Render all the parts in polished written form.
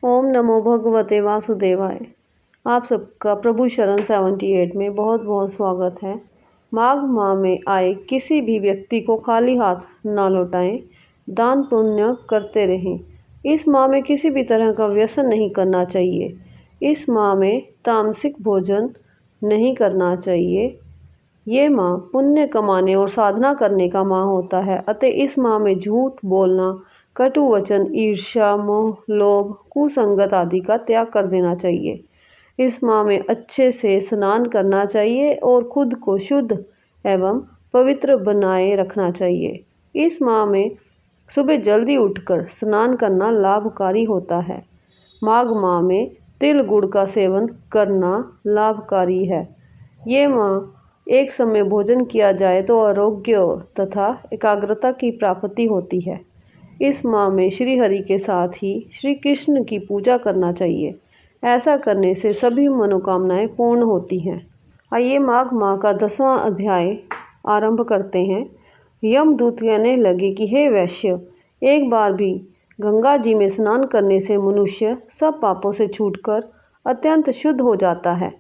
ओम नमो भगवते वासुदेवाय। आप सबका प्रभु शरण 78 में बहुत बहुत स्वागत है। माघ माह में आए किसी भी व्यक्ति को खाली हाथ ना लौटाएं, दान पुण्य करते रहें। इस माह में किसी भी तरह का व्यसन नहीं करना चाहिए। इस माह में तामसिक भोजन नहीं करना चाहिए। ये माह पुण्य कमाने और साधना करने का माह होता है, अतः इस माह में झूठ बोलना, कटु वचन, ईर्ष्या, मोह, लोभ, कुसंगत आदि का त्याग कर देना चाहिए। इस माह में अच्छे से स्नान करना चाहिए और खुद को शुद्ध एवं पवित्र बनाए रखना चाहिए। इस माह में सुबह जल्दी उठकर स्नान करना लाभकारी होता है। माघ माह में तिल गुड़ का सेवन करना लाभकारी है। ये माह एक समय भोजन किया जाए तो आरोग्य तथा एकाग्रता की प्राप्ति होती है। इस माह में श्री हरि के साथ ही श्री कृष्ण की पूजा करना चाहिए। ऐसा करने से सभी मनोकामनाएं पूर्ण होती हैं। आइए माघ माह का 10वां अध्याय आरंभ करते हैं। यमदूत कहने लगे कि हे वैश्य, एक बार भी गंगा जी में स्नान करने से मनुष्य सब पापों से छूटकर अत्यंत शुद्ध हो जाता है।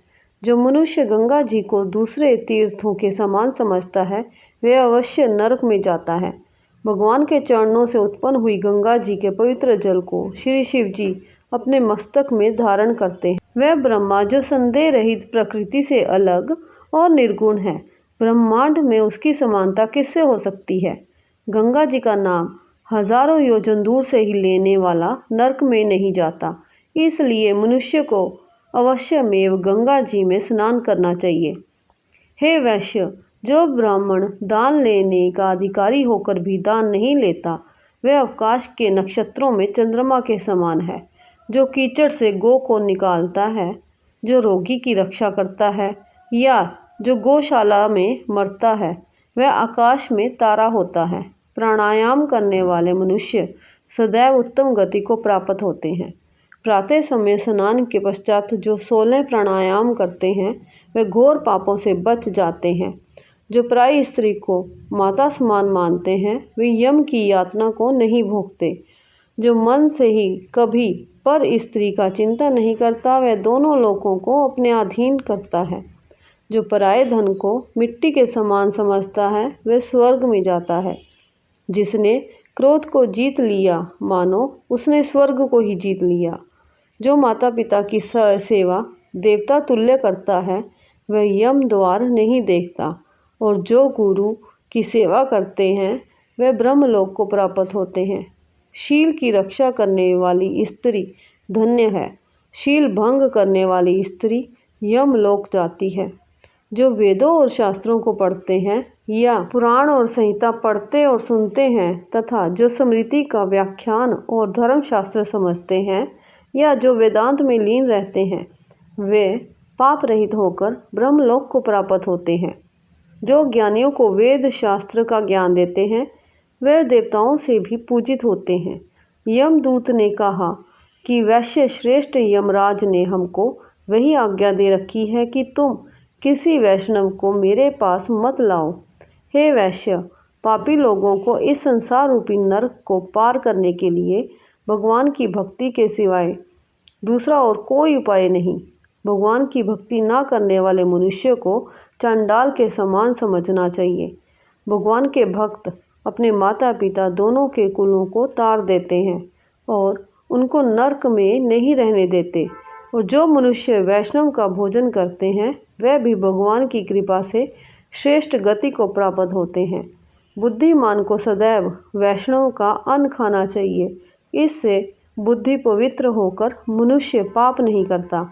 जो मनुष्य गंगा जी को दूसरे तीर्थों के समान समझता है, वह अवश्य नरक में जाता है। भगवान के चरणों से उत्पन्न हुई गंगा जी के पवित्र जल को श्री शिव जी अपने मस्तक में धारण करते हैं। वह ब्रह्मा जो संदेह रहित प्रकृति से अलग और निर्गुण है, ब्रह्मांड में उसकी समानता किससे हो सकती है। गंगा जी का नाम हजारों योजन दूर से ही लेने वाला नरक में नहीं जाता, इसलिए मनुष्य को अवश्यमेव गंगा जी में स्नान करना चाहिए। हे वैश्य, जो ब्राह्मण दान लेने का अधिकारी होकर भी दान नहीं लेता, वह आकाश के नक्षत्रों में चंद्रमा के समान है। जो कीचड़ से गौ को निकालता है, जो रोगी की रक्षा करता है या जो गौशाला में मरता है, वह आकाश में तारा होता है। प्राणायाम करने वाले मनुष्य सदैव उत्तम गति को प्राप्त होते हैं। प्रातः समय स्नान के पश्चात जो 16 प्राणायाम करते हैं, वे घोर पापों से बच जाते हैं। जो पराई स्त्री को माता समान मानते हैं, वे यम की यातना को नहीं भोगते। जो मन से ही कभी पर स्त्री का चिंता नहीं करता, वह दोनों लोगों को अपने अधीन करता है। जो पराये धन को मिट्टी के समान समझता है, वह स्वर्ग में जाता है। जिसने क्रोध को जीत लिया, मानो उसने स्वर्ग को ही जीत लिया। जो माता पिता की सेवा देवता तुल्य करता है, वह यम द्वार नहीं देखता, और जो गुरु की सेवा करते हैं, वह ब्रह्मलोक को प्राप्त होते हैं। शील की रक्षा करने वाली स्त्री धन्य है। शील भंग करने वाली स्त्री यमलोक जाती है। जो वेदों और शास्त्रों को पढ़ते हैं या पुराण और संहिता पढ़ते और सुनते हैं तथा जो स्मृति का व्याख्यान और धर्मशास्त्र समझते हैं या जो वेदांत में लीन रहते हैं, वे पाप रहित होकर ब्रह्मलोक को प्राप्त होते हैं। जो ज्ञानियों को वेद शास्त्र का ज्ञान देते हैं, वे देवताओं से भी पूजित होते हैं। यमदूत ने कहा कि वैश्य श्रेष्ठ यमराज ने हमको वही आज्ञा दे रखी है कि तुम किसी वैष्णव को मेरे पास मत लाओ। हे वैश्य, पापी लोगों को इस संसार रूपी नरक को पार करने के लिए भगवान की भक्ति के सिवाय दूसरा और कोई उपाय नहीं। भगवान की भक्ति ना करने वाले मनुष्य को चांडाल के समान समझना चाहिए। भगवान के भक्त अपने माता पिता दोनों के कुलों को तार देते हैं और उनको नरक में नहीं रहने देते। और जो मनुष्य वैष्णव का भोजन करते हैं, वह भी भगवान की कृपा से श्रेष्ठ गति को प्राप्त होते हैं। बुद्धिमान को सदैव वैष्णव का अन्न खाना चाहिए। इससे बुद्धि पवित्र होकर मनुष्य पाप नहीं करता।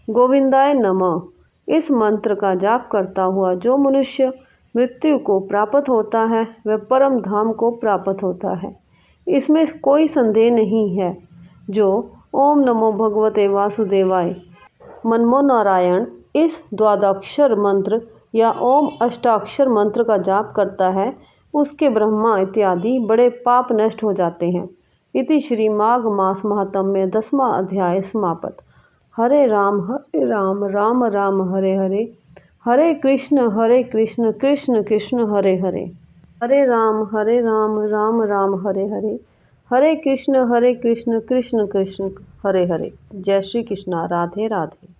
गोविंदाय नमः इस मंत्र का जाप करता हुआ जो मनुष्य मृत्यु को प्राप्त होता है, वह परम धाम को प्राप्त होता है। इसमें कोई संदेह नहीं है। जो ओम नमो भगवते वासुदेवाय मनमो नारायण इस द्वादशाक्षर मंत्र या ओम अष्टाक्षर मंत्र का जाप करता है, उसके ब्रह्मा इत्यादि बड़े पाप नष्ट हो जाते हैं। इति श्री माघ मास महात्म्य 10वां अध्याय समाप्त। हरे राम राम राम हरे हरे, हरे कृष्ण कृष्ण कृष्ण हरे हरे, हरे राम राम राम हरे हरे, हरे कृष्ण कृष्ण कृष्ण हरे हरे। जय श्री कृष्णा। राधे राधे।